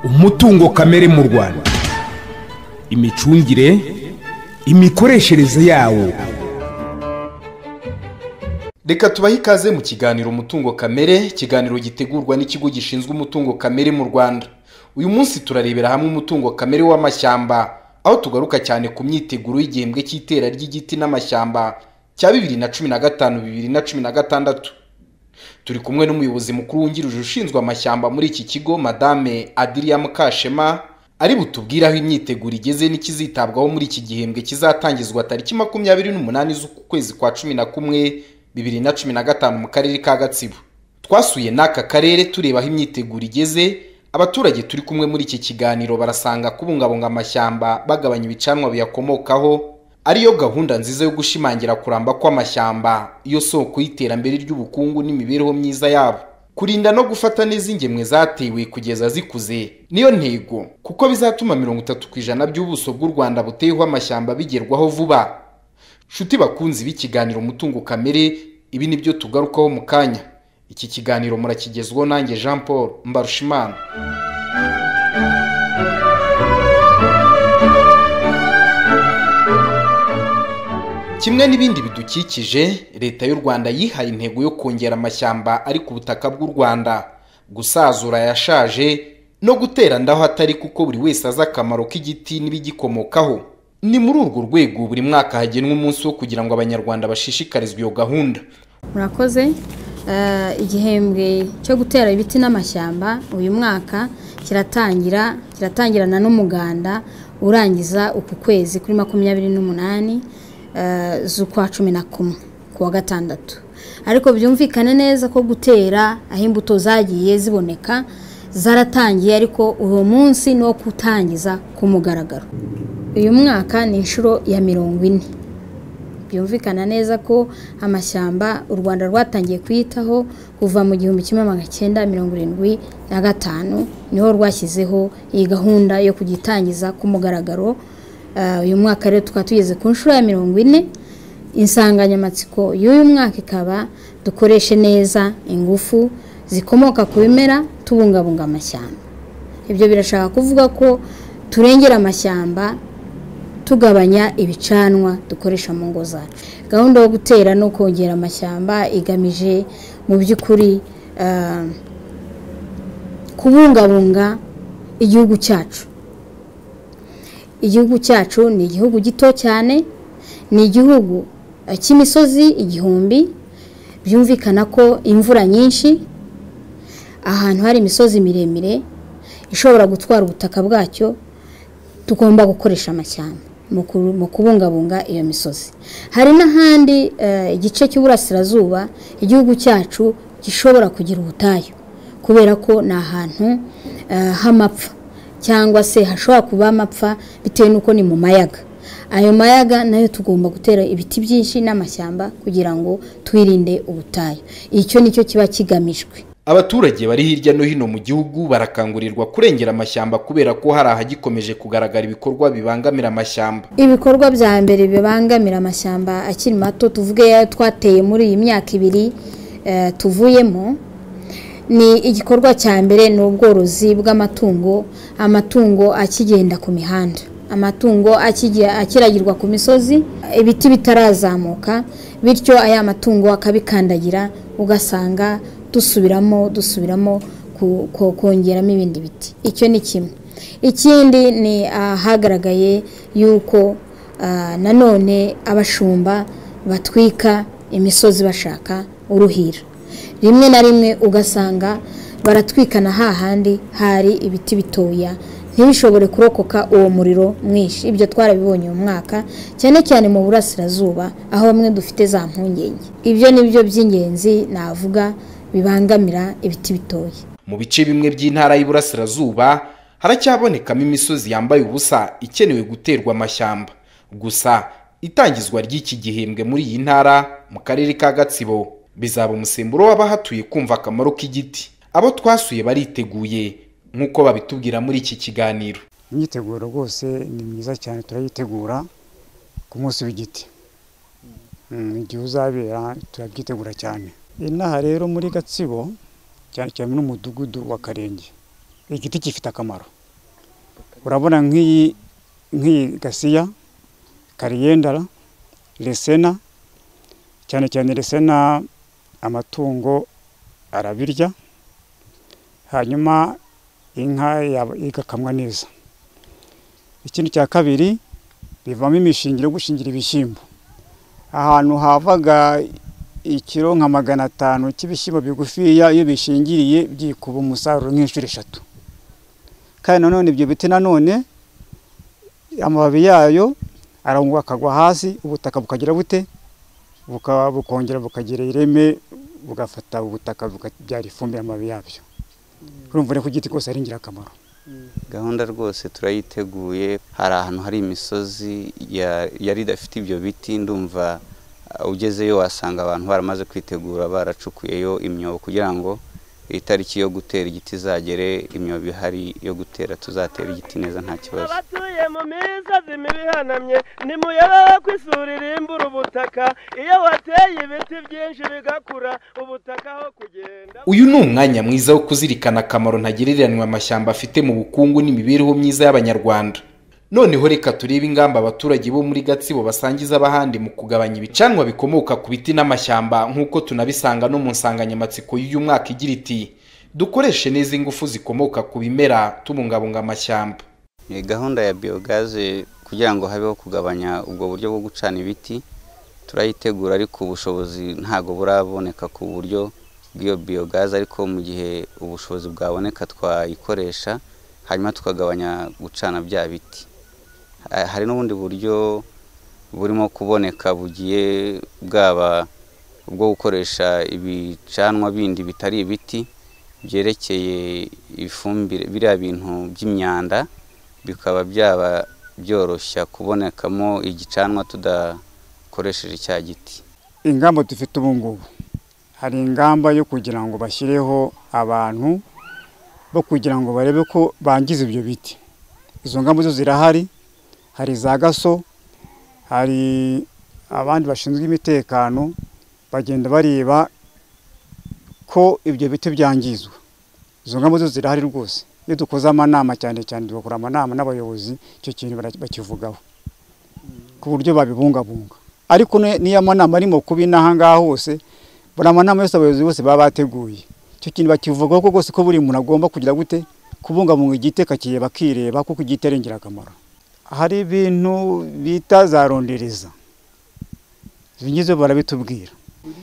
Umutungo kamere mu Rwanda, imicungire, imikoreshereze yawo. Reka tubahe ikaze mu kiganiro umutungo kamere, ikiganiro gitegurwa n'ikigo gishinzwe umutungo kamere mu Rwanda. Uyu munsi turarebera hamwe umutungo kamere w'amashyamba, aho tugaruka cyane ku myiteguro y'igihembwe cy'itera ry'igiti n'amashyamba cya 2015-2016. Turi kumwe n'umuyobozi mukuru wungirije ushinzwe amashyamba muri iki kigo, Madame Adria Mukashema, ari butubwira aho imyiteguro igeze n'ikizitabwaho muri iki gihembwe kizatangizwa tariki 28 z'ukwezi kwa 11 2015 mu karere ka Gatsibo. Twasuye n'aka karere tureba aho imyiteguro igeze. Abaturage turi kumwe muri iki kiganiro barasanga kubungabunga amashyamba bagabanya ibicanwa biyakomokaho ariyo gahunda nziza yo gushimangira kuramba kw'amashyamba, iyo soko y'iterambere ry'ubukungu n'imibereho myiza yabo. Kurinda no gufata neza ingemwe zatewe kugeza zikuze niyo ntego, kuko bizatuma 30% by'ubuso bw'u Rwanda buteyeho amashyamba bigerwaho vuba. Shuti bakunzi b'ikiganiro umutungo kamere, ibi nibyo tugarukaho mu kanya. Iki kiganiro murakigezweho nanjye Jean Paul Mbarushimana. Kimwe n'ibindi bidukikije, leta y'u Rwanda yihaye intego yo kongera amashyamba ari ku butaka bw'u Rwanda, gusazura yashaje no gutera ndaho atari, kuko buri wese azi akamaro k'igiti n'ibigikomokaho. Ni muri urwo rwego buri mwaka hagenwa umunsi wo kugira ngo abanyarwanda bashishikarizwe iyo gahunda. Murakoze. Igihembwe cyo gutera ibiti n'amashyamba uyu mwaka kiratangirana n'umuganda urangiza uku kwezi kuri 28 z'ukwa 11 kuwa gatandatu. Ariko byumvikane neza ko gutera aho imbuto zagiye ziboneka zaratangiye, ariko uwo munsi no kutangiza ku mugaragaro. Uyu mwaka ni inshuro ya 40. Byumvikana neza ko amashyamba u Rwanda rwatangiye kwitaho kuva mu 1975 niho rwashyizeho iyi gahunda yo kugitangiza ku mugaragaro. Uyu mwaka rero twatugeze ku nshuro ya 40. Insanganyamatsiko y'uyu mwaka ikaba dukoreshe neza ingufu zikomoka ku bimera tubungabunga amashyamba. Ibyo birashaka kuvuga ko turengera amashyamba, tugabanya ibicanwa dukoresha mu ngo zacu. Gahunda yo gutera no kongera amashyamba igamije mu by'ukuri kubungabunga igihugu cyacu. Igihugu cyacu ni igihugu gito cyane, ni igihugu cy'imisozi igihumbi. Byumvikana ko imvura nyinshi, ahantu hari imisozi miremire ishobora gutwara ubutaka bwacyo, tugomba gukoresha amashyamba mu kubungabunga iyo misozi. Hari n'ahandi igice cy'uburasirazuba igihugu cyacu gishobora kugira ubutayu, kubera ko ni ahantu hamapfa cyangwa se hashobora kuba amapfa bitewe nuko ni mu mayaga. Ayo mayaga nayo tugomba gutera ibiti byinshi n'amashyamba kugira ngo twirinde ubutayu. Icyo nicyo kiba kigamijwe. Abaturage bari hirya no hino mu gihugu barakangurirwa kurengera amashyamba, kubera ko hari ahagikomeje kugaragara ibikorwa bibangamira amashyamba. Ibikorwa bya mbere bibangamira amashyamba akiri mato, tuvuge twateye muri iyi myaka 2 tuvuyemo, ni igikorwa cya mbere ni ubworozi bw'amatungo. Amatungo akigenda ku mihanda, amatungo akiragirwa ku misozi, ibiti bitarazamuka, bityo aya matungo akabikandagira, ugasanga dusubiramo kongeramo ibindi biti. Icyo ni kimwe. Ikindi ni hagaragaye yuko nanone abashumba batwika imisozi bashaka uruhira. Rimwe na rimwe ugasanga baratwikana hahandi hari ibiti bitoya, ntibishobore kurokoka uwo muriro mwinshi. Ibyo twarabibonye mu mwaka, cyane cyane mu burasirazuba aho bamwe dufite za mpungenge. Ibyo nibyo by'ingenzi navuga bibangamira ibiti bitoya. Mu bice bimwe by'intara y'Iburasirazuba haracyabonekamo imisozi yambaye ubusa ikenewe guterwa amashyamba. Gusa itangizwa ry'iki gihembwe muri iyi ntara mu karere ka Gatsibo bizaba umusemburo w'abahatuye kumva akamaro k'igiti. Abo twasuye bariteguye nk'uko babitubwira muri iki kiganiro. Imyiteguro rwose ni myiza cyane, turayitegura ku munsi w'igiti. Igihe uzabera turabyitegura cyane. Inaha rero muri Gatsibo cyane cyane n'umudugudu wa Karenge, igiti gifite akamaro. Urabona nk'iyi gasiya, kariyendara, resena, cyane cyane resena amatungo arabirya, hanyuma inka igakamwa neza. Ikindi cya kabiri bivamo imishingiro yo gushingira ibishyimbo. Ahantu havaga ikiro nka 500 cy'ibishyimbo bigufiya, iyo bishingiriye byikuba umusaruro nk'inshuro 3. Kandi nanone ibyo biti nanone amababi yayo arangwa akagwa hasi, ubutaka bukagira bute bukongera bukagira ireme, bugafata ubutaka bukabyara ifumbire amababi yabyo. Urumva ko igiti kose ari ingirakamaro. Gahunda rwose turayiteguye. Hari ahantu hari imisozi yari idafite ibyo biti, ndumva ugezeyo wasanga abantu baramaze kwitegura, baracukuyeyo imyobo kugira ngo itariki yo gutera igiti zagere, imyobo ihari yo gutera tuzatera igiti neza nta kibazo. Abatuye mu misozi mibihanamye nimuyobora kwisurira imbura ubutaka, iyo wateye ibiti byinshi bigakura ubutaka aho kugenda. Uyu ni umwanya mwiza wo kuzirikana akamaro ntagereranywa amashyamba afite mu bukungu n'imibereho myiza y'Abanyarwanda. Noneho reka turebe ingamba abaturage bo muri Gatsibo basangiza abahandi mu kugabanya ibicanwa bikomoka ku biti n'amashyamba, nk'uko tunabisanga no mu nsanganyamatsiko y'uyu mwaka igira iti dukoreshe neza ingufu zikomoka ku bimera tubungabunga amashyamba. Gahunda ya biogaze kugira ngo habeho kugabanya ubwo buryo bwo gucana ibiti turayitegura, ariko ubushobozi ntago buraboneka ku buryo bw'iyo biogaze, ariko mu gihe ubushobozi bwaboneka twayikoresha hanyuma tukagabanya gucana bya biti. Hari n'ubundi buryo burimo kuboneka bugiye bwaba ubwo gukoresha ibicanwa bindi bitari ibiti byerekeye ifumbire, biriya bintu by'imyanda bikaba byaba byoroshya kubonekamo igicanwa tudakoresheje cya giti. Ingamba dufite ubu ngubu, hari ingamba yo kugira ngo bashyireho abantu bo kugira ngo barebe ko bangiza ibyo biti. Izo ngamba zo zirahari, hari za gaso, hari abandi bashinzwe imitekano bagenda bareba ko ibyo biti byangizwa. Izo ngamba zo zirahari rwose. Iyo dukoze amanama cyane cyane dukora amanama n'abayobozi, icyo kintu bakivugaho ku buryo babibungabunga. Ariko niyo amanama arimo kubinaha ngaho hose, buri amanama yose abayobozi bose baba bateguye, icyo kintu bakivugaho ko rwose ko buri muntu agomba kugira gute kubungabunga igiti, akakireba akireba kuko igiti ari ingirakamaro. Hari ibintu bita za rondereza, ibingizo barabitubwira.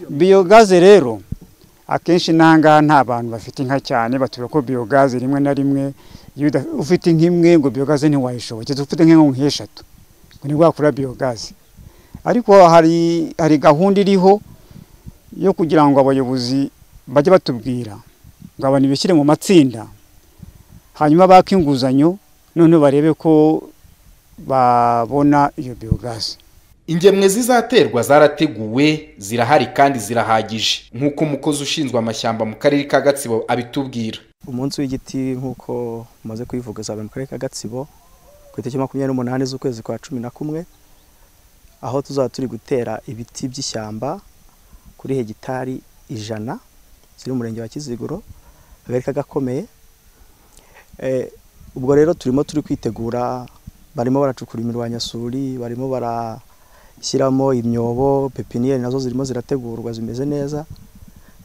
Biogaze rero akenshi nanga nta bantu bafite inka cyane, batuye ko biogaze rimwe na rimwe ufite nk'imwe ngo biogaze ntiwayishoboye, ufite nk'eshatu ngo ni wakora biogaze. Ariko hari gahunda iriho yo kugira ngo abayobozi bajye batubwira ngo abantu bishyire mu matsinda, hanyuma baka inguzanyo, none barebe ko babona iyo biogaze. Ingemwe zizaterwa zarateguwe, zirahari kandi zirahagije, nk'uko umukozi ushinzwe amashyamba mu karere ka Gatsibo abitubwira. Umunsi w'igiti nk'uko umaze kubivuga zabe mu karere ka Gatsibo ku itariki 28 z'ukwezi kwa 11, aho tuzaba turi gutera ibiti by'ishyamba kuri hegitari 100 ziri mu murenge wa Kiziguro, akagari kagakomeye. Ubwo rero turimo turi kwitegura, barimo baracukura imirwanyasuri, barimo barashyiramo imyobo, pepiniyeri nazo zirimo zirategurwa zimeze neza.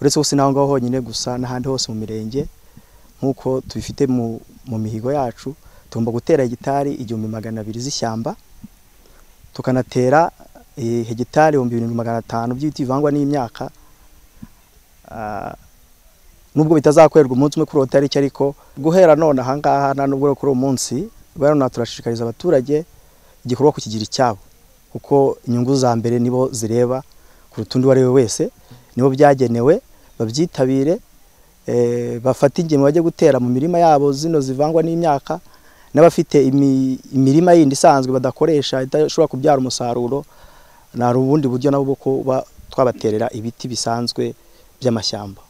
Uretse hose naho ngaho honyine gusa n'ahandi hose mu mirenge nk'uko tubifite mu mihigo yacu, tugomba gutera hegitari 1200 z'ishyamba, tukanatera hegitari 2500 by'ibiti bivangwa n'imyaka. Nubwo bitazakorerwa umunsi umwe kuri tariki, ariko guhera none aha ngaha na nubwo kuri umunsi rero turashishikariza abaturage igikorwa kukigira icyabo, kuko inyungu za mbere nibo zireba ku rutundi wari we wese, nibo byagenewe, babyitabire, bafata ingemwe bajye gutera mu mirima yabo zino zivangwa n'imyaka, n'abafite imirima yindi isanzwe badakoresha idashobora kubyara umusaruro, na ubundi buryo nabo ko twabaterera ibiti bisanzwe by'amashyamba.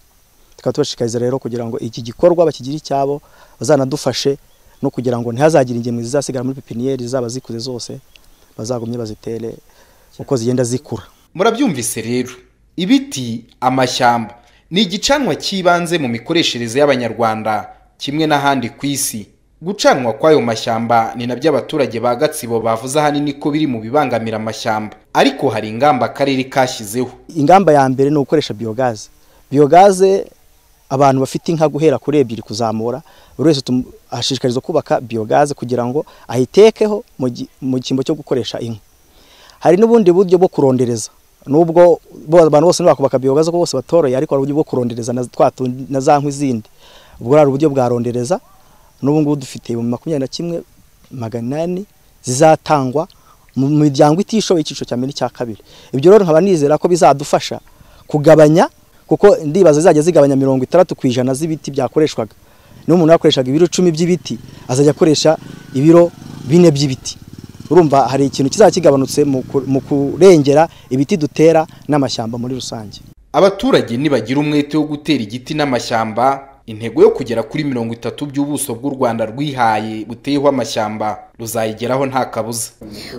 Tukaba tubashishikariza rero kugira ngo iki gikorwa bakigira icyabo, bazanadufashe no kugira ngo ntihazagira ingemwe zizasigara muri pepiniyeri zaba zikuze zose, bazagumye bazitere uko zigenda zikura. Murabyumvise rero, ibiti amashyamba ni igicanwa cy'ibanze mu mikoreshereze y'Abanyarwanda kimwe n'ahandi ku isi. Gucanwa kwayo mashyamba ni nabyo abaturage ba Gatsibo bavuze ahanini ko biri mu bibangamira amashyamba, ariko hari ingamba akarere kashyizeho. Ingamba ya mbere ni ugukoresha biogaze. Biogaze abantu bafite inka guhera kuri 2 kuzamura, buri wese ashishikarizwa kubaka biogaze kugira ngo ahitekeho mu kimbo cyo gukoresha inka. Hari n'ubundi buryo bwo kurondereza, nubwo abantu bose bakubaka biogaze ko bose batoroye, ariko hari uburyo bwo kurondereza na za nkwi zindi. Ubwo ari uburyo bwa rondereza, n'ubu ngubu dufite mu 21,800 zizatangwa mu miryango itishoboye icyiciro cya mbere cya kabiri. Ibyo rero nkaba nizera ko bizadufasha kugabanya, kuko ndibaza zizajya zigabanya 60% z'ibiti byakoreshwaga. N'umuntu yakoreshaga ibiro 10 by'ibiti azajya akoresha ibiro 4 by'ibiti. Urumva hari ikintu kizakigabanutse mu kurengera ibiti dutera n'amashyamba muri rusange. Abaturage nibagira umwete wo gutera igiti n'amashyamba, intego yo kugera kuri 30 by'ubuso bw'u Rwanda rwihaye buteyeho amashyamba ruzayigeraho nta kabuza.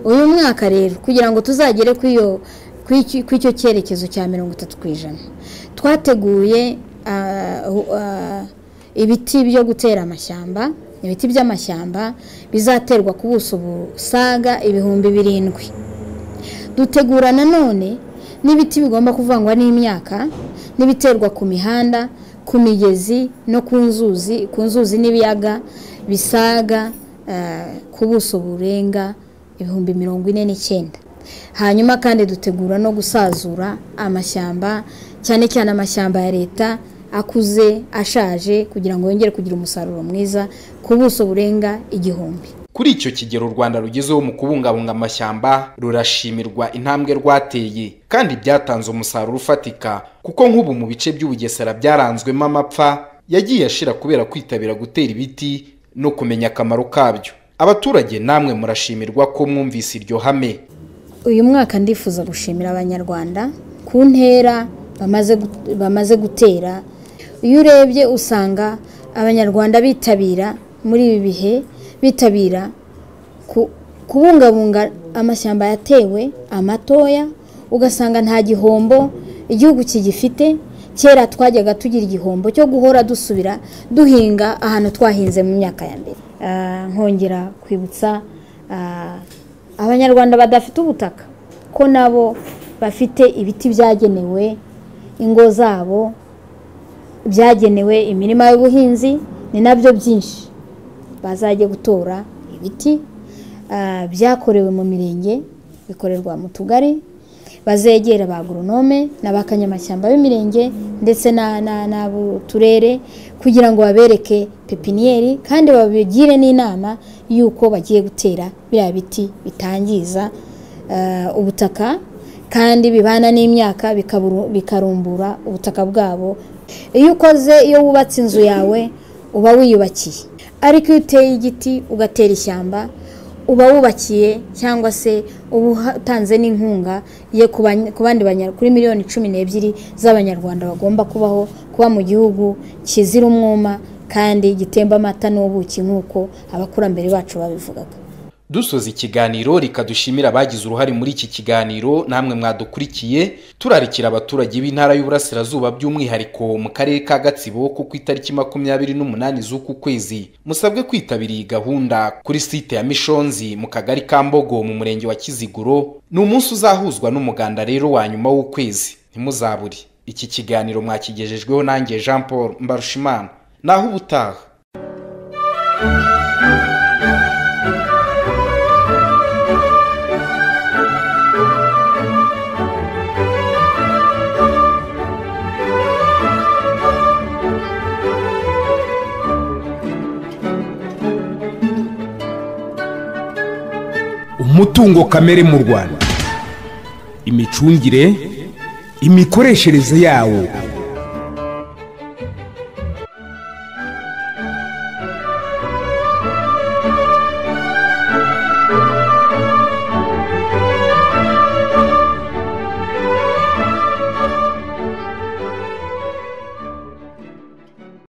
Uyu mwaka rero kugira ngo tuzagere kw'icyo cyerekezo cya 30%, twateguye ibiti byo gutera amashyamba, ibiti by'amashyamba bizaterwa ku buso busaga 7,000. Dutegura nanone n'ibiti bigomba kuvangwa n'imyaka, n'ibiterwa ku mihanda, ku migezi no ku nzuzi n'ibiyaga bisaga ku buso burenga 49,000. Hanyuma kandi dutegura no gusazura amashyamba, cyane cyane amashyamba ya leta akuze ashaje, kugira ngo yongere kugira umusaruro mwiza ku buso burenga 1,000. Kuri icyo kigero u Rwanda rugezeho mu kubungabunga amashyamba rurashimirwa intambwe rwateye, kandi byatanze umusaruro ufatika, kuko nk'ubu mu bice by'Ubugesera byaranzwemo amapfa yagiye ashira kubera kwitabira gutera ibiti no kumenya akamaro kabyo. Abaturage namwe murashimirwa ko mwumvise iryo hame. Uyu mwaka ndifuza gushimira Abanyarwanda ku ntera bamaze gutera. Iyo urebye usanga Abanyarwanda bitabira muri ibi bihe, bitabira kubungabunga amashyamba yatewe amatoya, ugasanga nta gihombo igihugu kigifite. Kera twajyaga tugira igihombo cyo guhora dusubira duhinga ahantu twahinze mu myaka ya mbere. Nkongera kwibutsa Abanyarwanda badafite ubutaka ko nabo bafite ibiti byagenewe ingo zabo, byagenewe imirima y'ubuhinzi, ni nabyo byinshi bazajya gutora ibiti byakorewe mu mirenge, bikorerwa mu tugari, bazegera ba agronome n'abakanyamashyamba b'imirenge ndetse n'abo turere, kugira ngo babereke pepiniyeri kandi babigire n'inama yuko bagiye gutera biriya biti bitangiza ubutaka kandi bibana n'imyaka bikarumbura ubutaka bwabo. Iyo wubatse inzu yawe uba wiyubakiye, ariko iyo uteye igiti ugatera ishyamba uba wubakiye, cyangwa se uba utanze n'inkunga ye ku bandi kuri 12,000,000 z'Abanyarwanda bagomba kuba mu gihugu kizira umwuma kandi gitemba amata n'ubuki nk'uko abakurambere bacu babivugaga. Dusoza ikiganiro rikadushimira abagize uruhare muri iki kiganiro, namwe mwadukurikiye. Turarikira abaturage b'intara y'Uburasirazuba by'umwihariko mu karere ka Gatsibo ko ku itariki 28 z'uku kwezi musabwe kwitabira iyi gahunda kuri site ya Mishonzi mu kagari ka Mbogo mu murenge wa Kiziguro. Ni umunsi uzahuzwa n'umuganda rero wa nyuma w'ukwezi, ntimuzaburi. Iki kiganiro mwakigejejweho nanjye Jean Paul Mbarushimana. Naho ubutaha. Umutungo kamere mu Rwanda, imicungire, imikoreshereze yawo